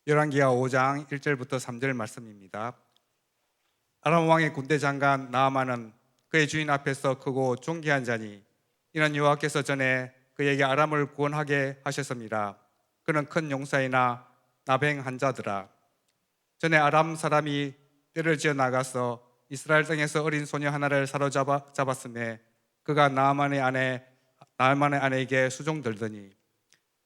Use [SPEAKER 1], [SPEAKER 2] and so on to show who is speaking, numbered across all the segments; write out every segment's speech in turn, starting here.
[SPEAKER 1] 열왕기하 5장 1절부터 3절 말씀입니다. 아람 왕의 군대 장관 나아만은 그의 주인 앞에서 크고 존귀한 자니 이는 여호와께서 전에 그에게 아람을 구원하게 하셨습니다. 그는 큰 용사이나 나병한 자더라. 전에 아람 사람이 떼를 지어 나가서 이스라엘 땅에서 어린 소녀 하나를 사로잡았음에 그가 나아만의 아내에게 수종들더니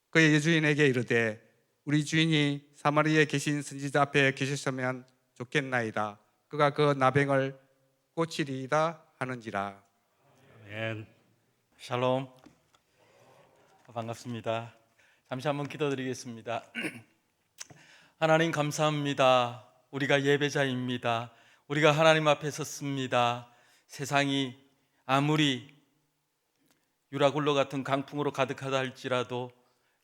[SPEAKER 1] 그의 여주인에게 이르되 우리 주인이 사마리아에 계신 선지자 앞에 계셨으면 좋겠나이다. 그가 그 나병을 고치리이다 하는지라.
[SPEAKER 2] 아멘. 샬롬. 반갑습니다. 잠시 한번 기도드리겠습니다. 하나님 감사합니다. 우리가 예배자입니다. 우리가 하나님 앞에 섰습니다. 세상이 아무리 유라굴로 같은 강풍으로 가득하다 할지라도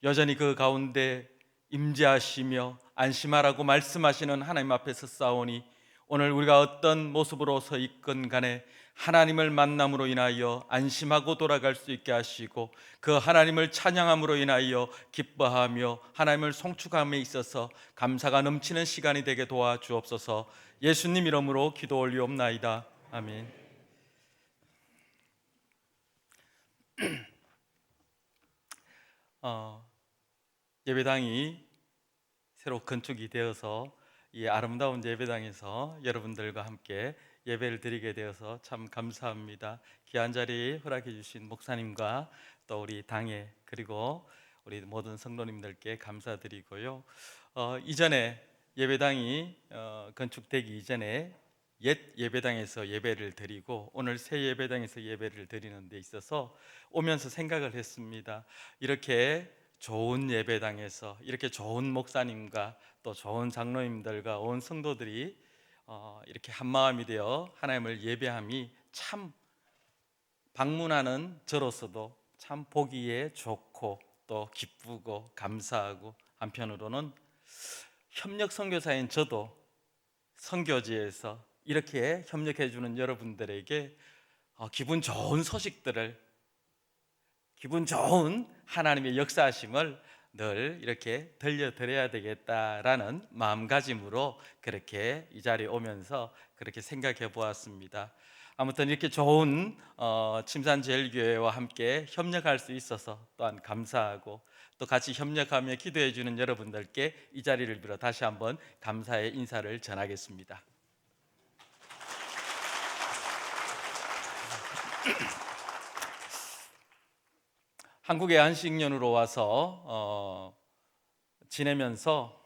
[SPEAKER 2] 여전히 그 가운데 임재하시며 안심하라고 말씀하시는 하나님 앞에 섰사오니 오늘 우리가 어떤 모습으로 서 있건 간에 하나님을 만남으로 인하여 안심하고 돌아갈 수 있게 하시고 그 하나님을 찬양함으로 인하여 기뻐하며 하나님을 송축함에 있어서 감사가 넘치는 시간이 되게 도와주옵소서. 예수님 이름으로 기도 올리옵나이다. 아멘. 예배당이 새로 건축이 되어서 이 아름다운 예배당에서 여러분들과 함께 예배를 드리게 되어서 참 감사합니다. 귀한 자리 허락해 주신 목사님과 또 우리 당회 그리고 우리 모든 성도님들께 감사드리고요. 이전에 예배당이 건축되기 이전에 옛 예배당에서 예배를 드리고 오늘 새 예배당에서 예배를 드리는 데 있어서 오면서 생각을 했습니다. 이렇게 좋은 예배당에서 이렇게 좋은 목사님과 또 좋은 장로님들과 온 성도들이 이렇게 한마음이 되어 하나님을 예배함이 참 방문하는 저로서도 참 보기에 좋고 또 기쁘고 감사하고 한편으로는 협력 선교사인 저도 선교지에서 이렇게 협력해 주는 여러분들에게 기분 좋은 소식들을 기분 좋은 하나님의 역사하심을 늘 이렇게 들려드려야 되겠다라는 마음가짐으로 그렇게 이 자리에 오면서 그렇게 생각해 보았습니다. 아무튼 이렇게 좋은 침산제일교회와 함께 협력할 수 있어서 또한 감사하고 또 같이 협력하며 기도해 주는 여러분들께 이 자리를 빌어 다시 한번 감사의 인사를 전하겠습니다. 한국에 안식년으로 와서 지내면서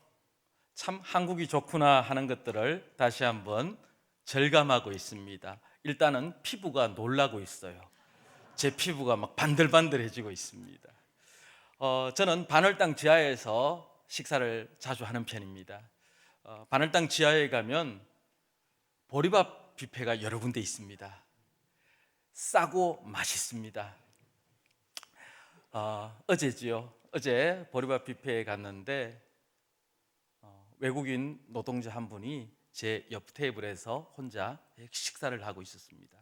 [SPEAKER 2] 참 한국이 좋구나 하는 것들을 다시 한번 절감하고 있습니다. 일단은 피부가 놀라고 있어요. 제 피부가 막 반들반들해지고 있습니다. 저는 바늘땅 지하에서 식사를 자주 하는 편입니다. 바늘땅 지하에 가면 보리밥 뷔페가 여러 군데 있습니다. 싸고 맛있습니다. 어제 보리밥 뷔페에 갔는데 외국인 노동자 한 분이 제 옆 테이블에서 혼자 식사를 하고 있었습니다.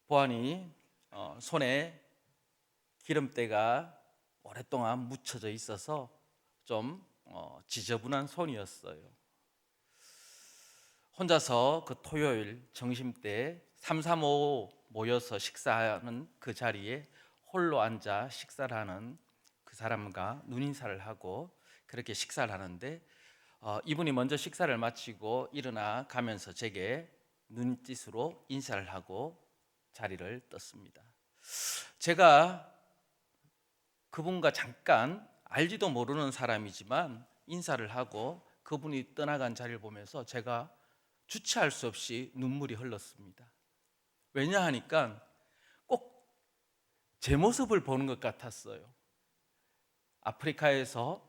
[SPEAKER 2] 보아니 손에 기름때가 오랫동안 묻혀져 있어서 좀 지저분한 손이었어요. 혼자서 그 토요일 점심때 3, 3, 5 모여서 식사하는 그 자리에 홀로 앉아 식사를 하는 그 사람과 눈인사를 하고 그렇게 식사를 하는데 이분이 먼저 식사를 마치고 일어나 가면서 제게 눈짓으로 인사를 하고 자리를 떴습니다. 제가 그분과 잠깐 알지도 모르는 사람이지만 인사를 하고 그분이 떠나간 자리를 보면서 제가 주체할 수 없이 눈물이 흘렀습니다. 왜냐 하니까 꼭 제 모습을 보는 것 같았어요. 아프리카에서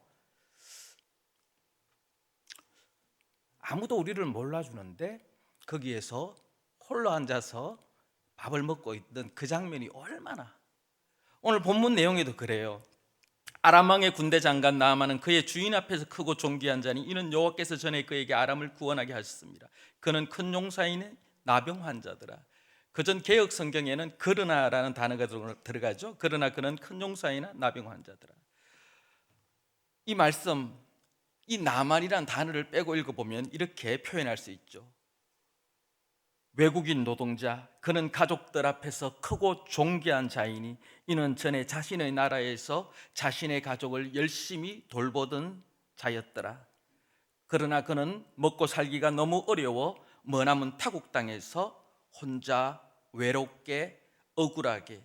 [SPEAKER 2] 아무도 우리를 몰라주는데 거기에서 홀로 앉아서 밥을 먹고 있던 그 장면이 얼마나, 오늘 본문 내용에도 그래요. 아람 왕의 군대 장관 나아만은 그의 주인 앞에서 크고 존귀한 자니 이는 여호와께서 전에 그에게 아람을 구원하게 하셨습니다. 그는 큰 용사인의 나병 환자더라. 그전 개역 성경에는 그러나라는 단어가 들어가죠. 그러나 그는 큰 용사이나 나병 환자더라. 이 말씀, 이 나만이란 단어를 빼고 읽어보면 이렇게 표현할 수 있죠. 외국인 노동자, 그는 가족들 앞에서 크고 존귀한 자이니 이는 전에 자신의 나라에서 자신의 가족을 열심히 돌보던 자였더라. 그러나 그는 먹고 살기가 너무 어려워 머나먼 타국 땅에서 혼자 외롭게 억울하게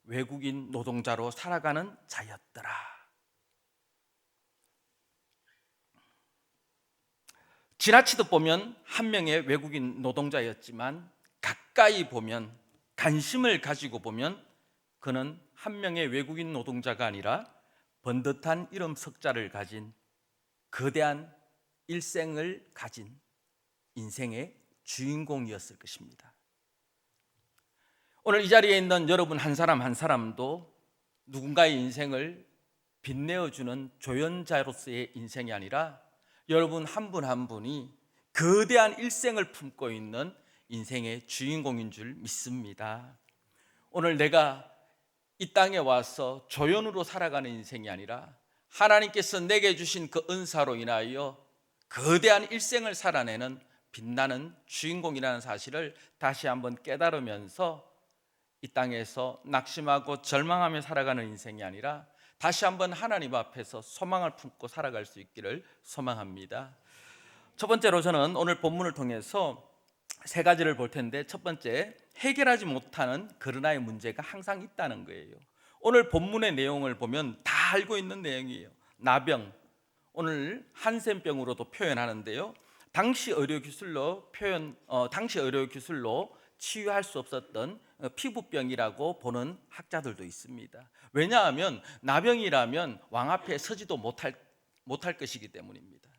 [SPEAKER 2] 외국인 노동자로 살아가는 자였더라. 지나치듯 보면 한 명의 외국인 노동자였지만 가까이 보면, 관심을 가지고 보면 그는 한 명의 외국인 노동자가 아니라 번듯한 이름 석자를 가진 거대한 일생을 가진 인생의 주인공이었을 것입니다. 오늘 이 자리에 있는 여러분 한 사람 한 사람도 누군가의 인생을 빛내어주는 조연자로서의 인생이 아니라 여러분 한 분 한 분이 거대한 일생을 품고 있는 인생의 주인공인 줄 믿습니다. 오늘 내가 이 땅에 와서 조연으로 살아가는 인생이 아니라 하나님께서 내게 주신 그 은사로 인하여 거대한 일생을 살아내는 빛나는 주인공이라는 사실을 다시 한번 깨달으면서 이 땅에서 낙심하고 절망하며 살아가는 인생이 아니라 다시 한번 하나님 앞에서 소망을 품고 살아갈 수 있기를 소망합니다. 첫 번째로 저는 오늘 본문을 통해서 세 가지를 볼 텐데, 첫 번째, 해결하지 못하는 그러나의 문제가 항상 있다는 거예요. 오늘 본문의 내용을 보면 다 알고 있는 내용이에요. 나병, 오늘 한센병으로도 표현하는데요. 당시 의료 기술로 치유할 수 없었던 피부병이라고 보는 학자들도 있습니다. 왜냐하면 나병이라면 왕 앞에 서지도 못할 것이기 때문입니다.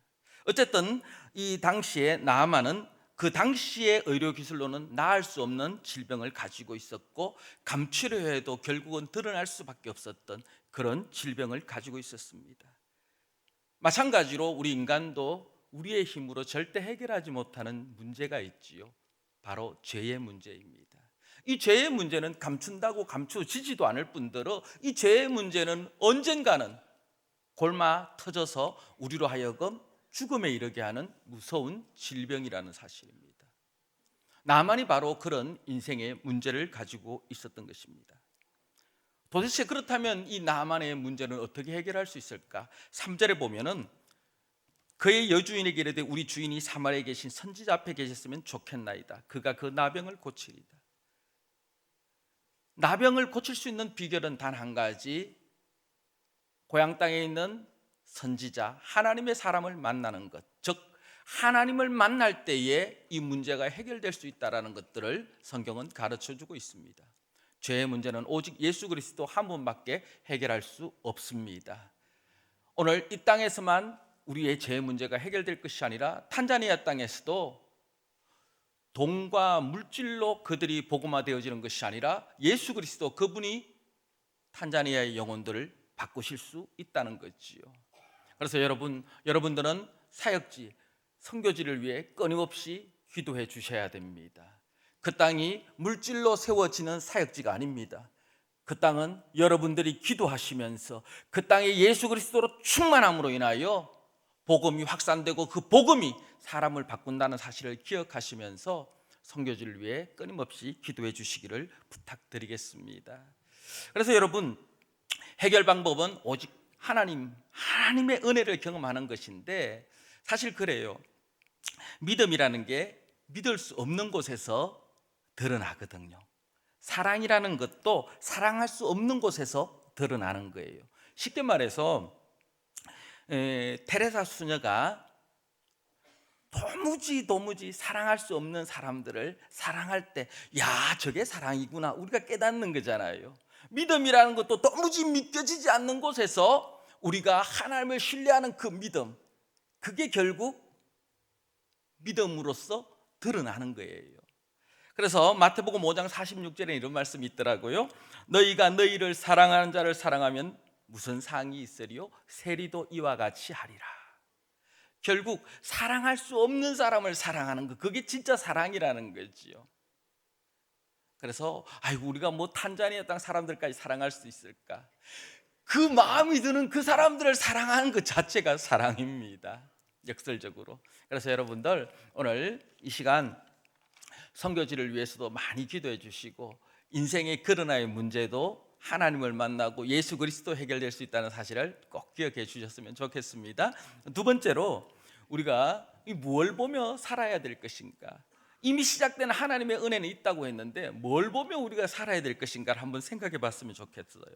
[SPEAKER 2] 어쨌든 이 당시에 나아만은 그 당시의 의료 기술로는 나을 수 없는 질병을 가지고 있었고, 감추려 해도 결국은 드러날 수밖에 없었던 그런 질병을 가지고 있었습니다. 마찬가지로 우리 인간도 우리의 힘으로 절대 해결하지 못하는 문제가 있지요. 바로 죄의 문제입니다. 이 죄의 문제는 감춘다고 감추어지지도 않을 뿐더러 이 죄의 문제는 언젠가는 골마 터져서 우리로 하여금 죽음에 이르게 하는 무서운 질병이라는 사실입니다. 나만이 바로 그런 인생의 문제를 가지고 있었던 것입니다. 도대체 그렇다면 이 나만의 문제는 어떻게 해결할 수 있을까? 3절에 보면은 그의 여주인에게 이르되 우리 주인이 사마리아에 계신 선지자 앞에 계셨으면 좋겠나이다. 그가 그 나병을 고치리다. 나병을 고칠 수 있는 비결은 단 한 가지, 고향 땅에 있는 선지자, 하나님의 사람을 만나는 것, 즉 하나님을 만날 때에 이 문제가 해결될 수 있다는 것들을 성경은 가르쳐주고 있습니다. 죄의 문제는 오직 예수 그리스도 한 분밖에 해결할 수 없습니다. 오늘 이 땅에서만 우리의 죄의 문제가 해결될 것이 아니라 탄자니아 땅에서도 돈과 물질로 그들이 복음화되어지는 것이 아니라 예수 그리스도 그분이 탄자니아의 영혼들을 바꾸실 수 있다는 거지요. 그래서 여러분들은 사역지, 선교지를 위해 끊임없이 기도해 주셔야 됩니다. 그 땅이 물질로 세워지는 사역지가 아닙니다. 그 땅은 여러분들이 기도하시면서 그 땅에 예수 그리스도로 충만함으로 인하여 복음이 확산되고 그 복음이 사람을 바꾼다는 사실을 기억하시면서 선교지를 위해 끊임없이 기도해 주시기를 부탁드리겠습니다. 그래서 여러분, 해결 방법은 오직 하나님의 은혜를 경험하는 것인데, 사실 그래요. 믿음이라는 게 믿을 수 없는 곳에서 드러나거든요. 사랑이라는 것도 사랑할 수 없는 곳에서 드러나는 거예요. 쉽게 말해서 테레사 수녀가 도무지 사랑할 수 없는 사람들을 사랑할 때, 야, 저게 사랑이구나, 우리가 깨닫는 거잖아요. 믿음이라는 것도 도무지 믿겨지지 않는 곳에서 우리가 하나님을 신뢰하는 그 믿음, 그게 결국 믿음으로써 드러나는 거예요. 그래서 마태복음 5장 46절에 이런 말씀이 있더라고요. 너희가 너희를 사랑하는 자를 사랑하면 무슨 상이 있으리요? 세리도 이와 같이 하리라. 결국 사랑할 수 없는 사람을 사랑하는 것, 그게 진짜 사랑이라는 거지요. 그래서 우리가 뭐 탄자니아 땅 사람들까지 사랑할 수 있을까? 그 마음이 드는 그 사람들을 사랑하는 것 자체가 사랑입니다. 역설적으로. 그래서 여러분들 오늘 이 시간 선교지를 위해서도 많이 기도해 주시고, 인생의 그러나의 문제도 하나님을 만나고 예수 그리스도 해결될 수 있다는 사실을 꼭 기억해 주셨으면 좋겠습니다. 두 번째로, 우리가 뭘 보며 살아야 될 것인가? 이미 시작된 하나님의 은혜는 있다고 했는데 뭘 보며 우리가 살아야 될 것인가를 한번 생각해 봤으면 좋겠어요.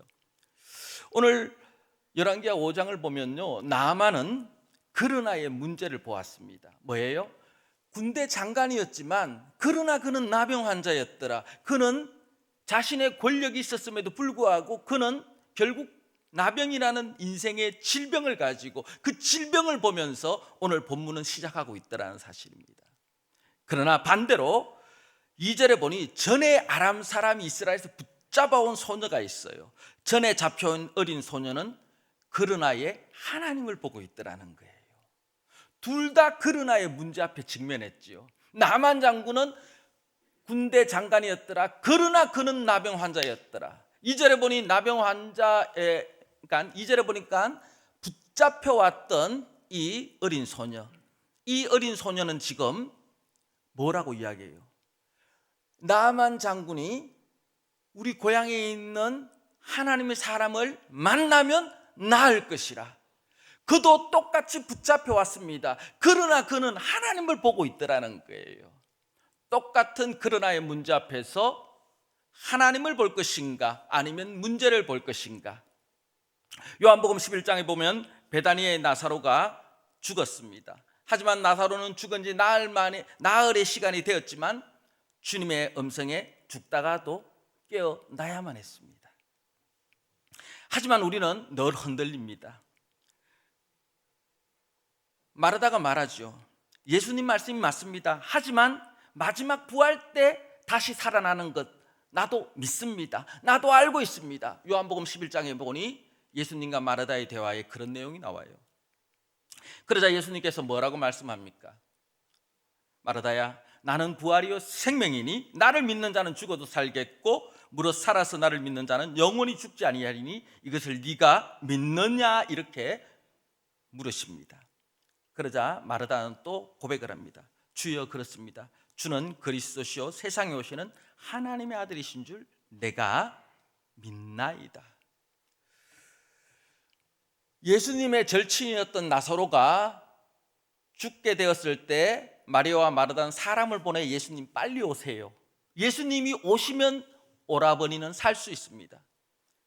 [SPEAKER 2] 오늘 열왕기하 5장을 보면요, 나아만은 그러나의 문제를 보았습니다. 뭐예요? 군대 장관이었지만 그러나 그는 나병 환자였더라. 그는 자신의 권력이 있었음에도 불구하고 그는 결국 나병이라는 인생의 질병을 가지고 그 질병을 보면서 오늘 본문은 시작하고 있다는 사실입니다. 그러나 반대로 2절에 보니 전에 아람 사람이 이스라엘에서 붙잡아온 소녀가 있어요. 전에 잡혀온 어린 소녀는 그러나의 하나님을 보고 있더라는 거예요. 둘 다 그러나의 문제 앞에 직면했지요. 나만 장군은 군대 장관이었더라. 그러나 그는 나병 환자였더라. 2절에 보니 나병 환자에, 그러니까 2절에 보니까 붙잡혀왔던 이 어린 소녀, 이 어린 소녀는 지금 뭐라고 이야기해요? 나만 장군이 우리 고향에 있는 하나님의 사람을 만나면 나을 것이라. 그도 똑같이 붙잡혀 왔습니다. 그러나 그는 하나님을 보고 있더라는 거예요. 똑같은 그러나의 문제 앞에서 하나님을 볼 것인가 아니면 문제를 볼 것인가? 요한복음 11장에 보면 베다니의 나사로가 죽었습니다. 하지만 나사로는 죽은 지 나흘의 시간이 되었지만 주님의 음성에 죽다가도 깨어나야만 했습니다. 하지만 우리는 늘 흔들립니다. 마르다가 말하죠. 예수님 말씀이 맞습니다. 하지만 마지막 부활 때 다시 살아나는 것 나도 믿습니다. 나도 알고 있습니다. 요한복음 11장에 보니 예수님과 마르다의 대화에 그런 내용이 나와요. 그러자 예수님께서 뭐라고 말씀합니까? 마르다야, 나는 부활이요 생명이니 나를 믿는 자는 죽어도 살겠고 무릇 살아서 나를 믿는 자는 영원히 죽지 아니하리니 이것을 네가 믿느냐? 이렇게 물으십니다. 그러자 마르다는 또 고백을 합니다. 주여, 그렇습니다. 주는 그리스도시요 세상에 오시는 하나님의 아들이신 줄 내가 믿나이다. 예수님의 절친이었던 나사로가 죽게 되었을 때 마리아와 마르다는 사람을 보내 예수님 빨리 오세요. 예수님이 오시면 오라버니는 살 수 있습니다.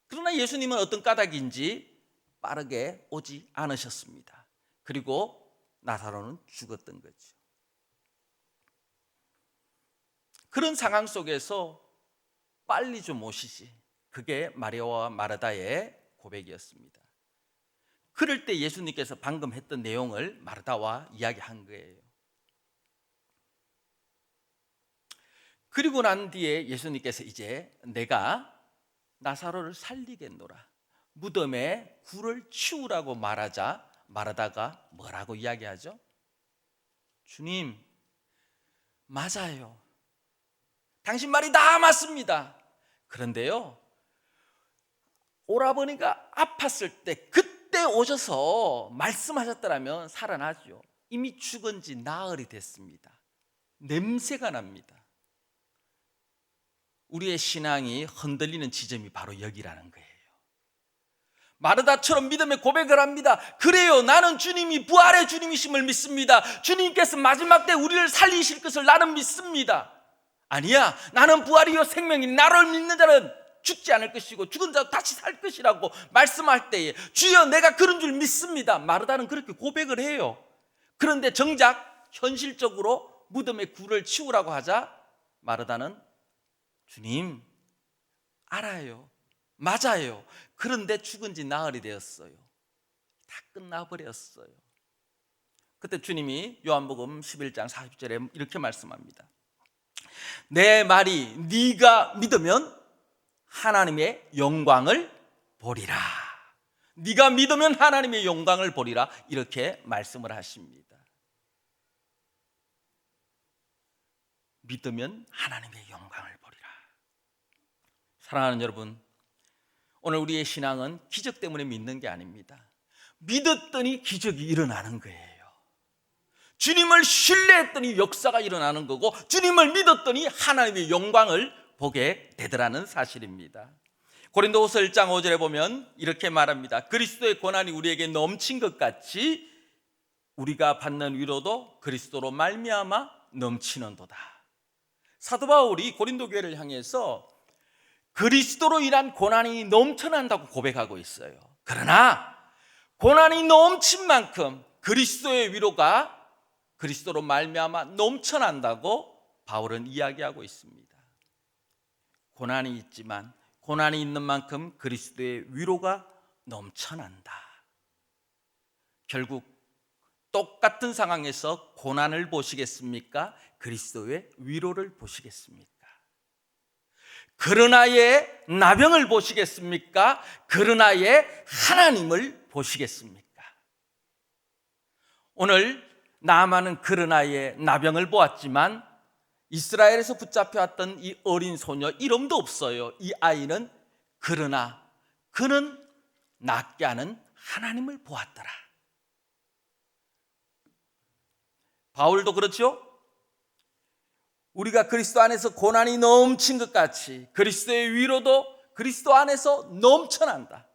[SPEAKER 2] 그러나 예수님은 어떤 까닭인지 빠르게 오지 않으셨습니다. 그리고 나사로는 죽었던 거죠. 그런 상황 속에서 빨리 좀 오시지. 그게 마리아와 마르다의 고백이었습니다. 그럴 때 예수님께서 방금 했던 내용을 마르다와 이야기한 거예요. 그리고 난 뒤에 예수님께서 이제 내가 나사로를 살리겠노라, 무덤에 굴을 치우라고 말하자 마르다가 뭐라고 이야기하죠? 주님, 맞아요. 당신 말이 다 맞습니다. 그런데요, 오라버니가 아팠을 때 그때 오셔서 말씀하셨더라면 살아나죠. 이미 죽은 지 나흘이 됐습니다. 냄새가 납니다. 우리의 신앙이 흔들리는 지점이 바로 여기라는 거예요. 마르다처럼 믿음의 고백을 합니다. 그래요, 나는 주님이 부활의 주님이심을 믿습니다. 주님께서 마지막 때 우리를 살리실 것을 나는 믿습니다. 아니야, 나는 부활이요 생명이니 나를 믿는 자는 죽지 않을 것이고 죽은 자도 다시 살 것이라고 말씀할 때에 주여, 내가 그런 줄 믿습니다. 마르다는 그렇게 고백을 해요. 그런데 정작 현실적으로 무덤에 굴을 치우라고 하자 마르다는 주님, 알아요, 맞아요. 그런데 죽은 지 나흘이 되었어요. 다 끝나버렸어요. 그때 주님이 요한복음 11장 40절에 이렇게 말씀합니다. 내 말이 네가 믿으면 하나님의 영광을 보리라. 네가 믿으면 하나님의 영광을 보리라. 이렇게 말씀을 하십니다. 믿으면 하나님의 영광을 보리라. 사랑하는 여러분, 오늘 우리의 신앙은 기적 때문에 믿는 게 아닙니다. 믿었더니 기적이 일어나는 거예요. 주님을 신뢰했더니 역사가 일어나는 거고, 주님을 믿었더니 하나님의 영광을 보게 되더라는 사실입니다. 고린도후서 1장 5절에 보면 이렇게 말합니다. 그리스도의 고난이 우리에게 넘친 것 같이 우리가 받는 위로도 그리스도로 말미암아 넘치는도다. 사도 바울이 고린도 교회를 향해서 그리스도로 인한 고난이 넘쳐난다고 고백하고 있어요. 그러나 고난이 넘친 만큼 그리스도의 위로가 그리스도로 말미암아 넘쳐난다고 바울은 이야기하고 있습니다. 고난이 있지만 고난이 있는 만큼 그리스도의 위로가 넘쳐난다. 결국 똑같은 상황에서 고난을 보시겠습니까? 그리스도의 위로를 보시겠습니까? 그러나의 나병을 보시겠습니까? 그러나의 하나님을 보시겠습니까? 오늘 나아만은 그러나의 나병을 보았지만 이스라엘에서 붙잡혀왔던 이 어린 소녀 이름도 없어요. 이 아이는 그러나 그는 낫게 하는 하나님을 보았더라. 바울도 그렇죠? 우리가 그리스도 안에서 고난이 넘친 것 같이 그리스도의 위로도 그리스도 안에서 넘쳐난다.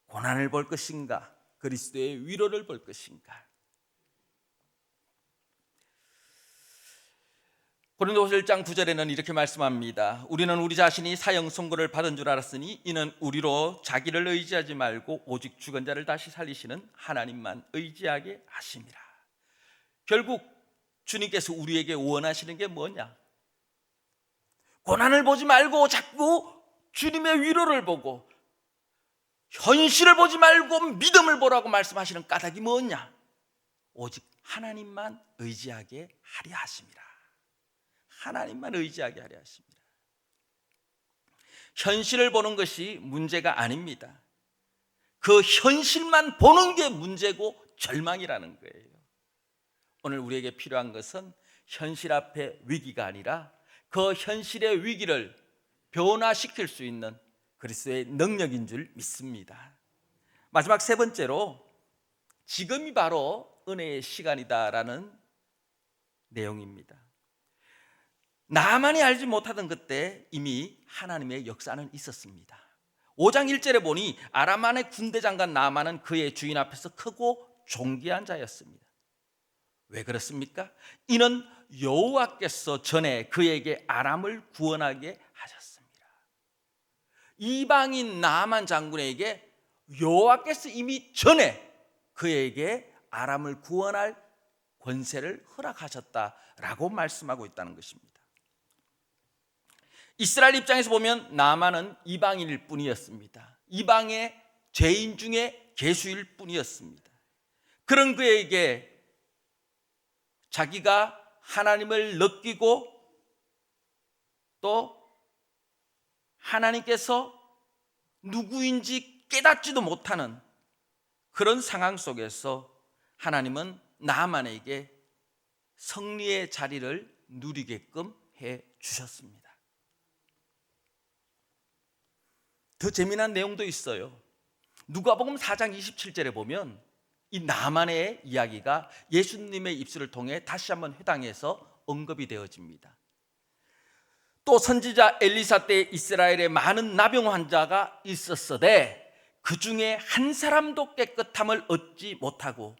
[SPEAKER 2] 고난을 볼 것인가? 그리스도의 위로를 볼 것인가? 고린도후서 1장 9절에는 이렇게 말씀합니다. 우리는 우리 자신이 사형 선고를 받은 줄 알았으니 이는 우리로 자기를 의지하지 말고 오직 죽은 자를 다시 살리시는 하나님만 의지하게 하심이라. 결국 주님께서 우리에게 원하시는 게 뭐냐? 고난을 보지 말고 자꾸 주님의 위로를 보고 현실을 보지 말고 믿음을 보라고 말씀하시는 까닭이 뭐냐? 오직 하나님만 의지하게 하려 하심이라. 하나님만 의지하게 하려 하십니다. 현실을 보는 것이 문제가 아닙니다. 그 현실만 보는 게 문제고 절망이라는 거예요. 오늘 우리에게 필요한 것은 현실 앞에 위기가 아니라 그 현실의 위기를 변화시킬 수 있는 그리스도의 능력인 줄 믿습니다. 마지막 세 번째로 지금이 바로 은혜의 시간이다라는 내용입니다. 나만이 알지 못하던 그때 이미 하나님의 역사는 있었습니다. 5장 1절에 보니 아람만의 군대 장관 나아만은 그의 주인 앞에서 크고 존귀한 자였습니다. 왜 그렇습니까? 이는 여호와께서 전에 그에게 아람을 구원하게 하셨습니다. 이방인 나아만 장군에게 여호와께서 이미 전에 그에게 아람을 구원할 권세를 허락하셨다라고 말씀하고 있다는 것입니다. 이스라엘 입장에서 보면 나아만은 이방인일 뿐이었습니다. 이방의 죄인 중에 괴수일 뿐이었습니다. 그런 그에게 자기가 하나님을 느끼고 또 하나님께서 누구인지 깨닫지도 못하는 그런 상황 속에서 하나님은 나아만에게 승리의 자리를 누리게끔 해 주셨습니다. 더 재미난 내용도 있어요. 누가복음 4장 27절에 보면 이 나아만의 이야기가 예수님의 입술을 통해 다시 한번 회당에서 언급이 되어집니다. 또 선지자 엘리사 때 이스라엘에 많은 나병 환자가 있었으되 그 중에 한 사람도 깨끗함을 얻지 못하고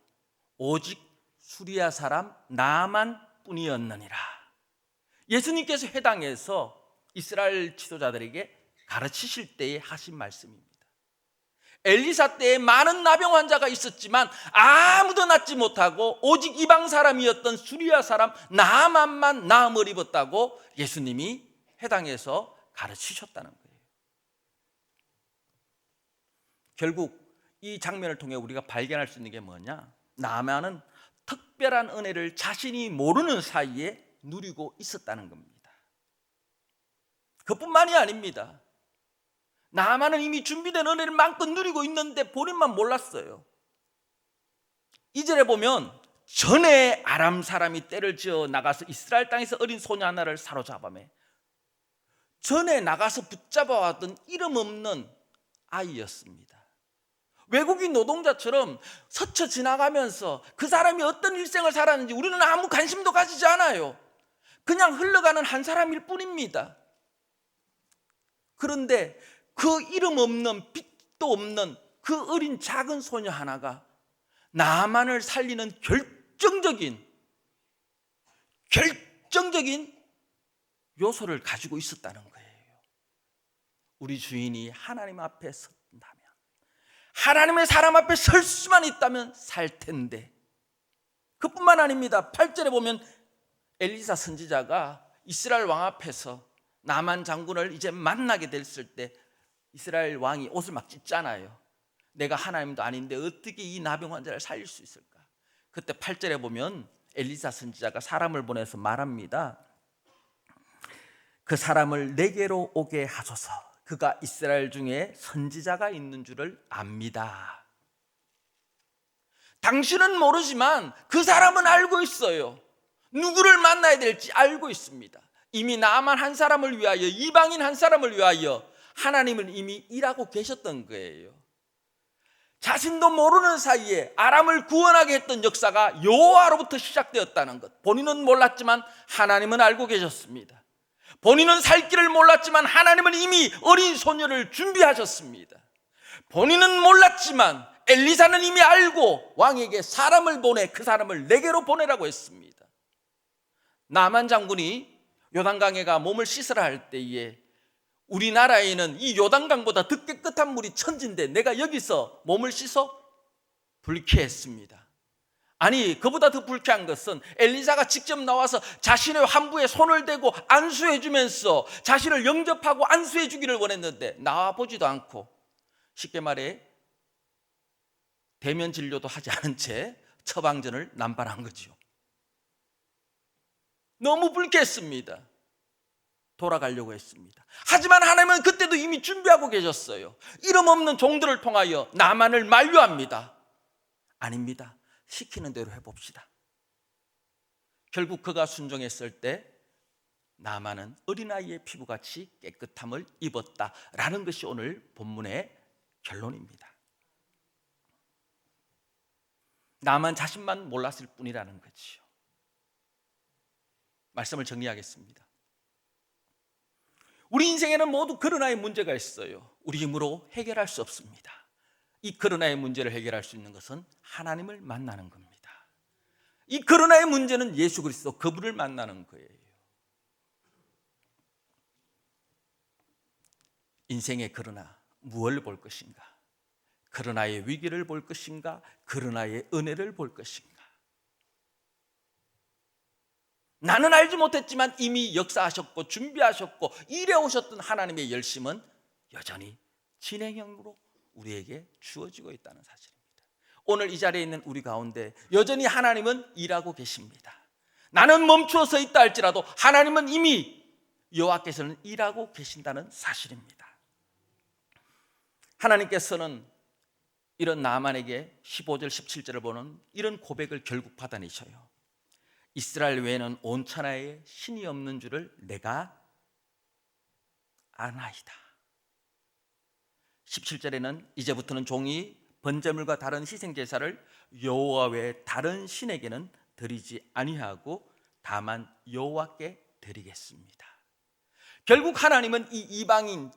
[SPEAKER 2] 오직 수리아 사람 나아만 뿐이었느니라. 예수님께서 회당에서 이스라엘 지도자들에게 가르치실 때에 하신 말씀입니다. 엘리사 때에 많은 나병 환자가 있었지만 아무도 낫지 못하고 오직 이방 사람이었던 수리아 사람 나아만만 나음을 입었다고 예수님이 회당에서 가르치셨다는 거예요. 결국 이 장면을 통해 우리가 발견할 수 있는 게 뭐냐? 나아만은 특별한 은혜를 자신이 모르는 사이에 누리고 있었다는 겁니다. 그뿐만이 아닙니다. 나아만은 이미 준비된 은혜를 마음껏 누리고 있는데 본인만 몰랐어요. 2절에 보면 전에 아람 사람이 떼를 지어 나가서 이스라엘 땅에서 어린 소녀 하나를 사로잡아매 전에 나가서 붙잡아왔던 이름 없는 아이였습니다. 외국인 노동자처럼 스쳐 지나가면서 그 사람이 어떤 일생을 살았는지 우리는 아무 관심도 가지지 않아요. 그냥 흘러가는 한 사람일 뿐입니다. 그런데 그 이름 없는, 빛도 없는 그 어린 작은 소녀 하나가 나만을 살리는 결정적인 요소를 가지고 있었다는 거예요. 우리 주인이 하나님 앞에 섰다면, 하나님의 사람 앞에 설 수만 있다면 살 텐데, 그뿐만 아닙니다. 8절에 보면 엘리사 선지자가 이스라엘 왕 앞에서 나만 장군을 이제 만나게 됐을 때 이스라엘 왕이 옷을 막 찢잖아요. 내가 하나님도 아닌데 어떻게 이 나병 환자를 살릴 수 있을까? 그때 8절에 보면 엘리사 선지자가 사람을 보내서 말합니다. 그 사람을 내게로 오게 하소서. 그가 이스라엘 중에 선지자가 있는 줄을 압니다. 당신은 모르지만 그 사람은 알고 있어요. 누구를 만나야 될지 알고 있습니다. 이미 나만 한 사람을 위하여, 이방인 한 사람을 위하여 하나님은 이미 일하고 계셨던 거예요. 자신도 모르는 사이에 아람을 구원하게 했던 역사가 여호와로부터 시작되었다는 것, 본인은 몰랐지만 하나님은 알고 계셨습니다. 본인은 살 길을 몰랐지만 하나님은 이미 어린 소녀를 준비하셨습니다. 본인은 몰랐지만 엘리사는 이미 알고 왕에게 사람을 보내 그 사람을 내게로 보내라고 했습니다. 나만 장군이 요단강에 가 몸을 씻으라 할 때에 우리나라에는 이 요단강보다 더 깨끗한 물이 천지인데 내가 여기서 몸을 씻어? 불쾌했습니다. 아니, 그보다 더 불쾌한 것은 엘리사가 직접 나와서 자신의 환부에 손을 대고 안수해 주면서 자신을 영접하고 안수해 주기를 원했는데 나와보지도 않고, 쉽게 말해 대면 진료도 하지 않은 채 처방전을 남발한 거죠. 너무 불쾌했습니다. 돌아가려고 했습니다. 하지만 하나님은 그때도 이미 준비하고 계셨어요. 이름 없는 종들을 통하여 나만을 만류합니다. 아닙니다. 시키는 대로 해봅시다. 결국 그가 순종했을 때 나만은 어린아이의 피부같이 깨끗함을 입었다라는 것이 오늘 본문의 결론입니다. 나만 자신만 몰랐을 뿐이라는 거지요. 말씀을 정리하겠습니다. 우리 인생에는 모두 그러나의 문제가 있어요. 우리 힘으로 해결할 수 없습니다. 이 그러나의 문제를 해결할 수 있는 것은 하나님을 만나는 겁니다. 이 그러나의 문제는 예수 그리스도, 그분을 만나는 거예요. 인생의 그러나 무엇을 볼 것인가? 그러나의 위기를 볼 것인가? 그러나의 은혜를 볼 것인가? 나는 알지 못했지만 이미 역사하셨고 준비하셨고 일해 오셨던 하나님의 열심은 여전히 진행형으로 우리에게 주어지고 있다는 사실입니다. 오늘 이 자리에 있는 우리 가운데 여전히 하나님은 일하고 계십니다. 나는 멈추어 서 있다 할지라도 하나님은 이미 여호와께서는 일하고 계신다는 사실입니다. 하나님께서는 이런 나만에게 15절 17절을 보는 이런 고백을 결국 받아내셔요. 이스라엘 외에는 온 천하에 신이 없는 줄을 내가 아나이다. 17절에는 이제부터는 종이 번제물과 다른 희생제사를 여호와 외에 다른 신에게는 드리지 아니하고 다만 여호와께 드리겠습니다. 결국 하나님은 이 이방인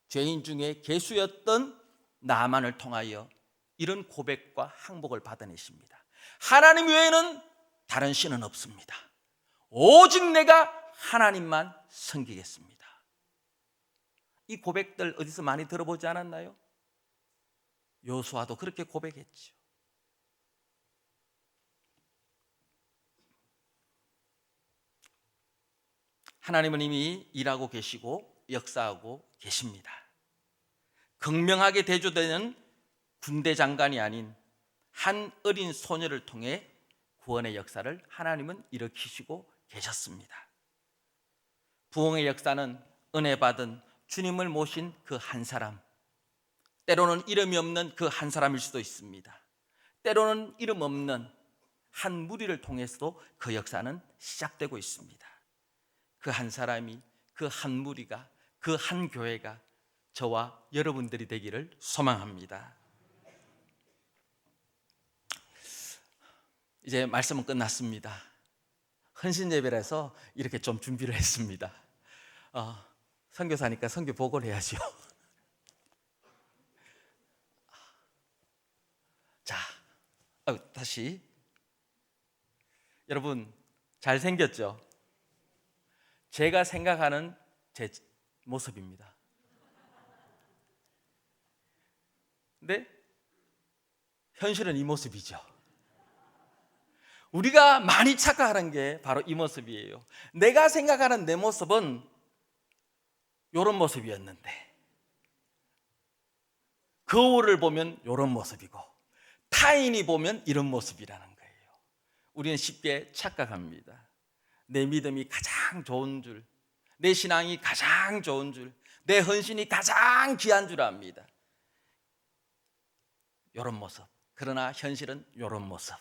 [SPEAKER 2] 죄인 중에 계수였던 나만을 통하여 이런 고백과 항복을 받아내십니다. 하나님 외에는 다른 신은 없습니다. 오직 내가 하나님만 섬기겠습니다. 이 고백들 어디서 많이 들어보지 않았나요? 여호수아도 그렇게 고백했죠. 하나님은 이미 일하고 계시고 역사하고 계십니다. 극명하게 대조되는 군대 장관이 아닌 한 어린 소녀를 통해 구원의 역사를 하나님은 일으키시고 계셨습니다. 부흥의 역사는 은혜 받은 주님을 모신 그 한 사람, 때로는 이름이 없는 그 한 사람일 수도 있습니다. 때로는 이름 없는 한 무리를 통해서도 그 역사는 시작되고 있습니다. 그 한 사람이, 그 한 무리가 그 한 교회가 저와 여러분들이 되기를 소망합니다. 이제 말씀은 끝났습니다. 헌신 예배라서 이렇게 좀 준비를 했습니다. 선교사니까 선교 보고를 해야죠. 자, 다시. 여러분 잘생겼죠? 제가 생각하는 제 모습입니다. 근데 현실은 이 모습이죠. 우리가 많이 착각하는 게 바로 이 모습이에요. 내가 생각하는 내 모습은 이런 모습이었는데 거울을 보면 이런 모습이고 타인이 보면 이런 모습이라는 거예요. 우리는 쉽게 착각합니다. 내 믿음이 가장 좋은 줄, 내 신앙이 가장 좋은 줄, 내 헌신이 가장 귀한 줄 압니다. 이런 모습. 그러나 현실은 이런 모습.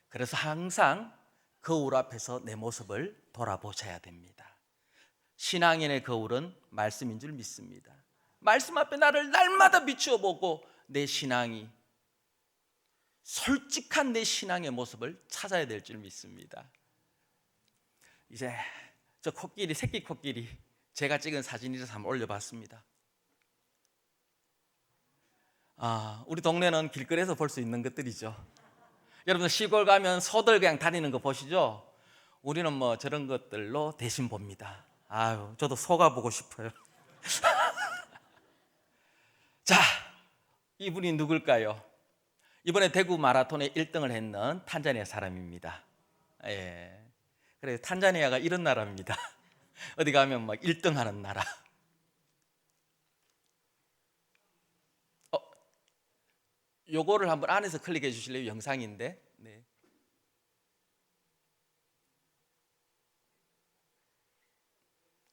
[SPEAKER 2] 그래서 항상 거울 앞에서 내 모습을 돌아보셔야 됩니다. 신앙인의 거울은 말씀인 줄 믿습니다. 말씀 앞에 나를 날마다 비추어 보고 내 신앙이 솔직한 내 신앙의 모습을 찾아야 될 줄 믿습니다. 이제 저 코끼리, 새끼 코끼리 제가 찍은 사진이라서 한번 올려봤습니다. 우리 동네는 길거리에서 볼 수 있는 것들이죠. 여러분 시골 가면 소들 그냥 다니는 거 보시죠? 우리는 뭐 저런 것들로 대신 봅니다. 저도 소가 보고 싶어요. 자, 이분이 누굴까요? 이번에 대구 마라톤에 1등을 했는 탄자니아 사람입니다. 그래서 탄자니아가 이런 나라입니다. 어디 가면 막 1등 하는 나라. 요거를 한번 안에서 클릭해 주실래요? 영상인데. 네.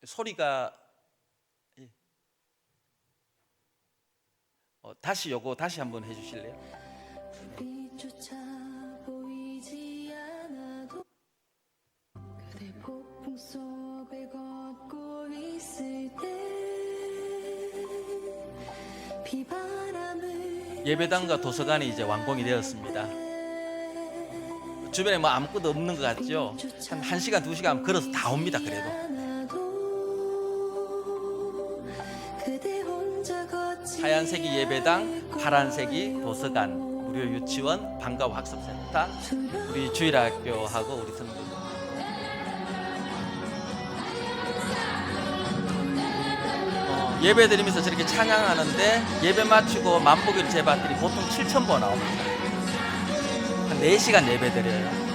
[SPEAKER 2] 소리가 다시 요거 다시 한번 해 주실래요?
[SPEAKER 3] 빛조차 보이지 않아도 그대 폭풍 속을 걷고 있을 때 비바람을
[SPEAKER 2] 예배당과 도서관이 이제 완공이 되었습니다. 주변에 뭐 아무것도 없는 것 같죠? 한 1시간, 2시간 걸어서 다 옵니다. 그래도 하얀색이 예배당, 파란색이 도서관, 무료 유치원, 방과 학습센터, 우리 주일학교하고 우리 성도들. 예배 드리면서 저렇게 찬양하는데 예배 마치고 만보기를 재봤더니 보통 7,000번 나옵니다. 한 4시간 예배 드려요.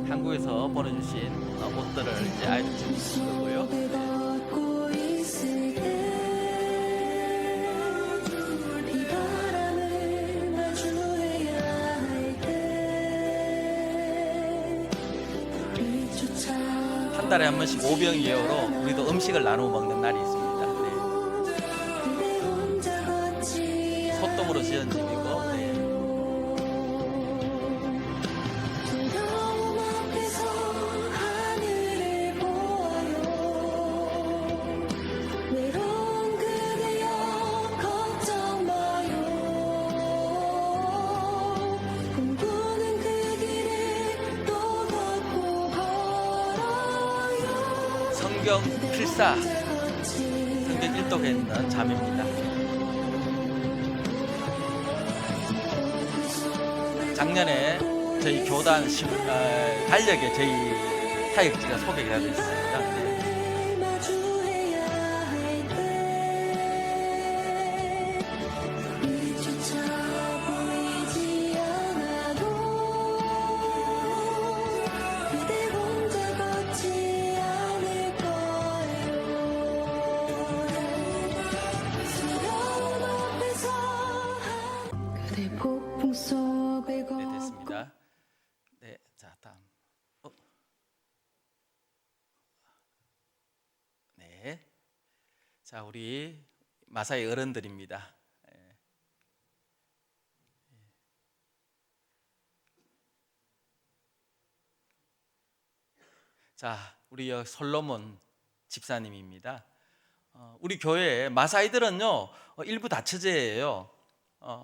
[SPEAKER 2] 한국에서 보내주신 옷들을 이제 아이들 주실 거고요. 한 달에 한 번씩 오병 이어로 우리도 음식을 나누어 먹는 날이 있습니다. 네. 소똥으로 지은 집이고. 네. 성경 필사, 성경 일독에 있는 자매입니다. 작년에 저희 교단 달력에 저희 사역지가 소개가 됐습니다. 네.
[SPEAKER 3] 그대 폭풍 속 속에 걷고
[SPEAKER 2] 됐습니다. 네, 자 다음. 네, 자 우리 마사의 어른들입니다. 자, 우리 솔로몬 집사님입니다. 우리 교회 마사이들은요 일부 다처제예요.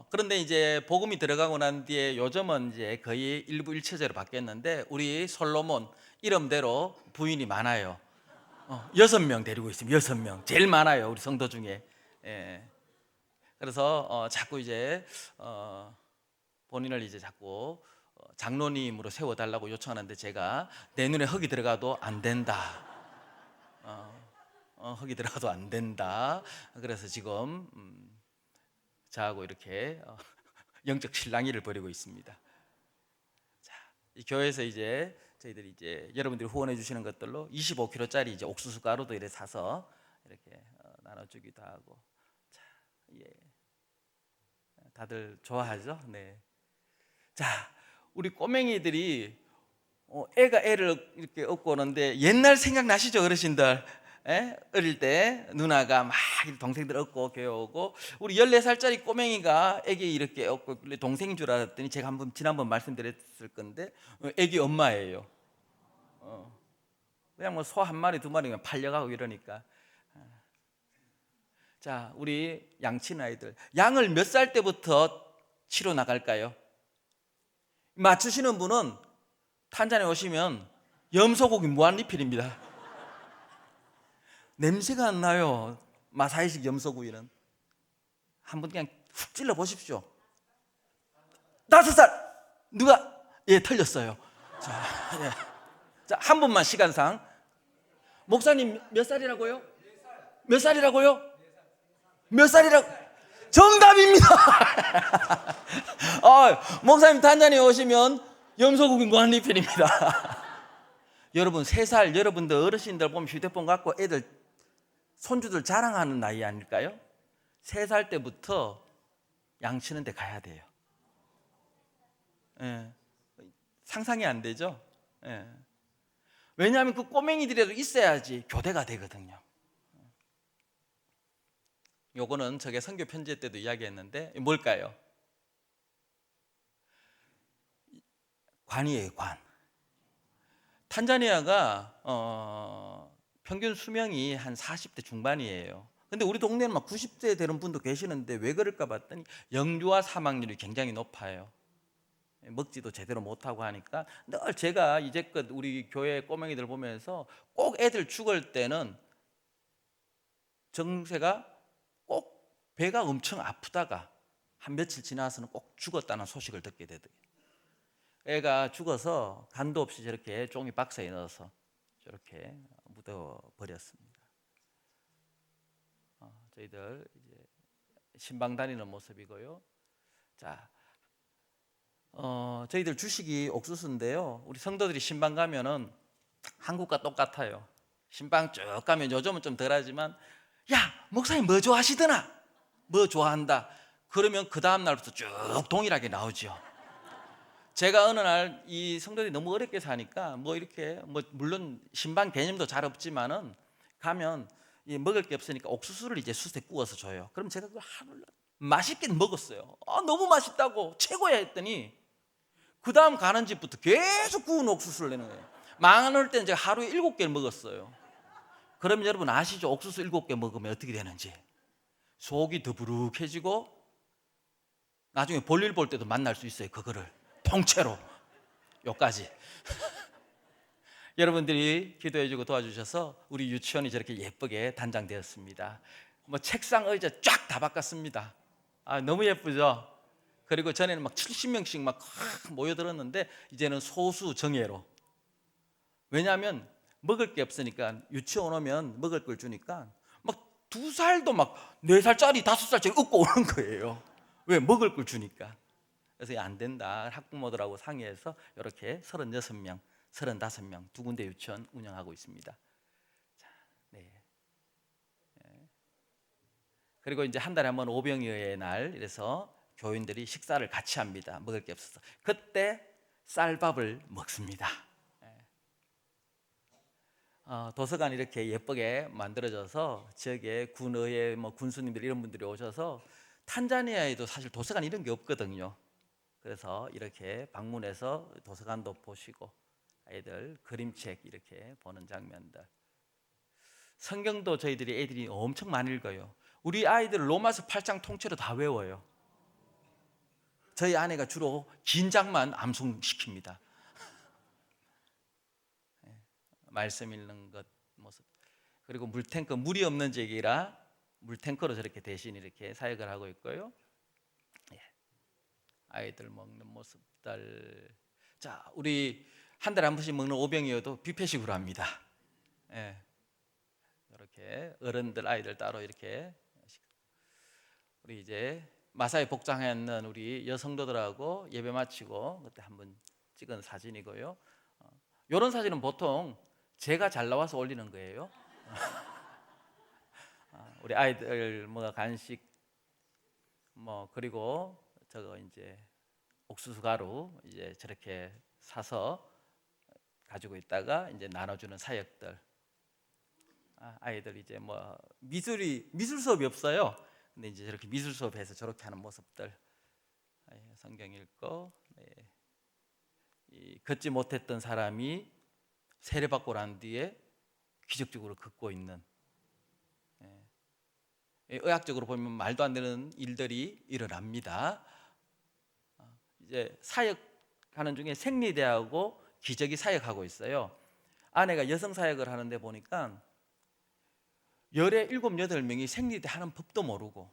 [SPEAKER 2] 그런데 이제 복음이 들어가고 난 뒤에 요즘은 이제 거의 일부 일처제로 바뀌었는데 우리 솔로몬 이름대로 부인이 많아요. 6명 데리고 있습니다. 6명 제일 많아요 우리 성도 중에. 예. 그래서 자꾸 이제 본인을 이제 자꾸 장로님으로 세워달라고 요청하는데 제가 내 눈에 흙이 들어가도 안 된다. 흙이 들어가도 안 된다. 그래서 지금 저하고 이렇게 영적 실랑이를 벌이고 있습니다. 자, 이 교회에서 이제 저희들이 이제 여러분들이 후원해 주시는 것들로 25kg짜리 이제 옥수수 가루도 이렇게 사서 이렇게 나눠주기도 하고. 자, 예. 다들 좋아하죠? 네. 자, 우리 꼬맹이들이 애가 애를 이렇게 업고 오는데 옛날 생각나시죠, 어르신들? 에? 어릴 때 누나가 막 동생들 업고 교회 오고 우리 14살짜리 꼬맹이가 애기 이렇게 업고 동생인 줄 알았더니 제가 지난번 말씀드렸을 건데 애기 엄마예요. 그냥 뭐 소 한 마리 두 마리면 팔려가고 이러니까. 자, 우리 양친 아이들 양을 몇 살 때부터 치러 나갈까요? 맞추시는 분은 탄자니아 오시면 염소고기 무한리필입니다. 냄새가 안 나요. 마사이식 염소구이는. 한번 그냥 훅 찔러 보십시오. 5살 누가? 예, 틀렸어요. 자, 예. 자, 한 분만 시간상. 목사님 몇 살이라고요? 몇 살이라고요? 몇 살이라고? 정답입니다. 목사님 탄자니아 오시면 염소고기 무한리필입니다. 여러분 3살 여러분들 어르신들 보면 휴대폰 갖고 애들 손주들 자랑하는 나이 아닐까요? 3살 때부터 양치는 데 가야 돼요. 예. 상상이 안 되죠? 예. 왜냐하면 그 꼬맹이들이라도 있어야지 교대가 되거든요. 요거는 저게 선교 편지 때도 이야기했는데 뭘까요? 관이에요, 관. 탄자니아가 평균 수명이 한 40대 중반이에요. 근데 우리 동네는 막 90세 되는 분도 계시는데 왜 그럴까 봤더니 영유아 사망률이 굉장히 높아요. 먹지도 제대로 못하고 하니까 늘 제가 이제껏 우리 교회 꼬맹이들 보면서 꼭 애들 죽을 때는 정세가 꼭 배가 엄청 아프다가 한 며칠 지나서는 꼭 죽었다는 소식을 듣게 되더라고요. 애가 죽어서 간도 없이 저렇게 종이 박스에 넣어서 저렇게 묻어버렸습니다. 저희들 이제 신방 다니는 모습이고요. 자, 저희들 주식이 옥수수인데요. 우리 성도들이 신방 가면은 한국과 똑같아요. 신방 쭉 가면 요즘은 좀 덜하지만 야, 목사님 뭐 좋아하시더나? 뭐 좋아한다. 그러면 그 다음 날부터 쭉 동일하게 나오죠. 제가 어느 날 이 성도들이 너무 어렵게 사니까 뭐 이렇게 뭐 물론 신방 개념도 잘 없지만은 가면 먹을 게 없으니까 옥수수를 이제 숯에 구워서 줘요. 그럼 제가 그걸 하루 맛있게 먹었어요. 너무 맛있다고 최고야 했더니 그 다음 가는 집부터 계속 구운 옥수수를 내는 거예요. 많을 때는 제가 하루에 7개를 먹었어요. 그럼 여러분 아시죠? 옥수수 7개 먹으면 어떻게 되는지. 속이 더부룩해지고 나중에 볼일 볼 때도 만날 수 있어요. 그거를 통째로 요까지. 여러분들이 기도해주고 도와주셔서 우리 유치원이 저렇게 예쁘게 단장되었습니다. 뭐 책상 의자 쫙 다 바꿨습니다. 너무 예쁘죠? 그리고 전에는 막 70명씩 막 모여들었는데 이제는 소수 정예로. 왜냐하면 먹을 게 없으니까 유치원 오면 먹을 걸 주니까 막 2살도 막 4살짜리 5살짜리 업고 오는 거예요. 왜? 먹을 걸 주니까. 그래서 안 된다. 학부모들하고 상의해서 이렇게 36명, 35명 두 군데 유치원 운영하고 있습니다. 자, 네. 그리고 이제 한 달에 한 번 오병이어의 날 이래서 교인들이 식사를 같이 합니다. 먹을 게 없어서. 그때 쌀밥을 먹습니다. 도서관이 이렇게 예쁘게 만들어져서 지역에 군의회 군수님들 이런 분들이 오셔서 탄자니아에도 사실 도서관 이런 게 없거든요. 그래서 이렇게 방문해서 도서관도 보시고 아이들 그림책 이렇게 보는 장면들. 성경도 저희들이 애들이 엄청 많이 읽어요. 우리 아이들 로마서 8장 통째로 다 외워요. 저희 아내가 주로 긴 장만 암송시킵니다. 말씀 읽는 것 모습. 그리고 물탱크, 물이 없는 지역이라 물탱크로 저렇게 대신 이렇게 사역을 하고 있고요. 아이들 먹는 모습들. 자, 우리 한 달에 한 번씩 먹는 오병이어도 뷔페식으로 합니다. 이렇게 어른들 아이들 따로 이렇게. 우리 이제 마사에 복장했는 우리 여성도들하고 예배 마치고 그때 한번 찍은 사진이고요. 이런 사진은 보통 제가 잘 나와서 올리는 거예요. 우리 아이들 간식 그리고 저거 이제 옥수수 가루 이제 저렇게 사서 가지고 있다가 이제 나눠주는 사역들. 아이들 이제 미술 수업이 없어요. 근데 이제 저렇게 미술 수업에서 저렇게 하는 모습들. 성경 읽고 이 걷지 못했던 사람이 세례받고 난 뒤에 기적적으로 걷고 있는. 의학적으로 보면 말도 안 되는 일들이 일어납니다. 이제 사역하는 중에 생리대하고 기저귀 사역하고 있어요. 아내가 여성 사역을 하는데 보니까 열에 7, 8명이 생리대 하는 법도 모르고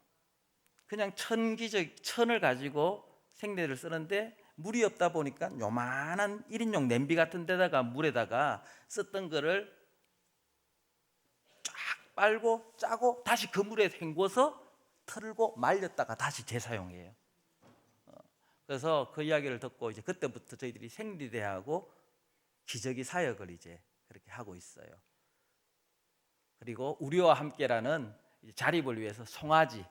[SPEAKER 2] 그냥 천을 가지고 생리대를 쓰는데 물이 없다 보니까 요만한 1인용 냄비 같은 데다가 물에다가 썼던 거를 쫙 빨고 짜고 다시 그 물에 헹궈서 털고 말렸다가 다시 재사용해요. 그래서 그 이야기를 듣고 이제 그때부터 저희들이 생리대하고 기저귀 사역을 이제 그렇게 하고 있어요. 그리고 우리와 함께라는 자립을 위해서 송아지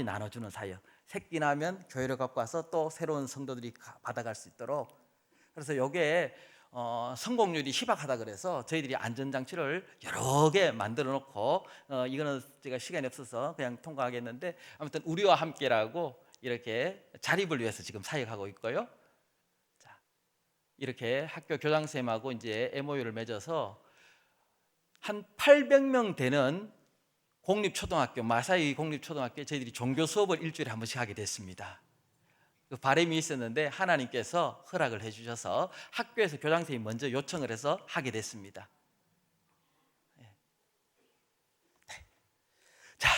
[SPEAKER 2] 나눠주는 사역. 새끼 나면 교회로 갖고 와서 또 새로운 성도들이 받아갈 수 있도록. 그래서 이게 성공률이 희박하다 그래서 저희들이 안전장치를 여러 개 만들어 놓고 이거는 제가 시간이 없어서 그냥 통과하겠는데 아무튼 우리와 함께라고 이렇게 자립을 위해서 지금 사역하고 있고요. 자, 이렇게 학교 교장선생님하고 이제 MOU를 맺어서 한 800명 되는 공립초등학교, 마사이 공립초등학교에 저희들이 종교 수업을 일주일에 한 번씩 하게 됐습니다. 그 바람이 있었는데 하나님께서 허락을 해주셔서 학교에서 교장선생님이 먼저 요청을 해서 하게 됐습니다. 자,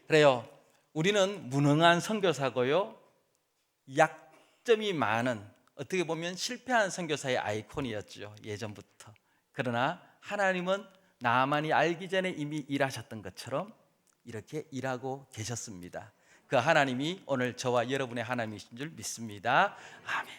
[SPEAKER 2] 그래요. 우리는 무능한 선교사고요. 약점이 많은, 어떻게 보면 실패한 선교사의 아이콘이었죠. 예전부터. 그러나 하나님은 나만이 알기 전에 이미 일하셨던 것처럼 이렇게 일하고 계셨습니다. 그 하나님이 오늘 저와 여러분의 하나님이신 줄 믿습니다. 아멘.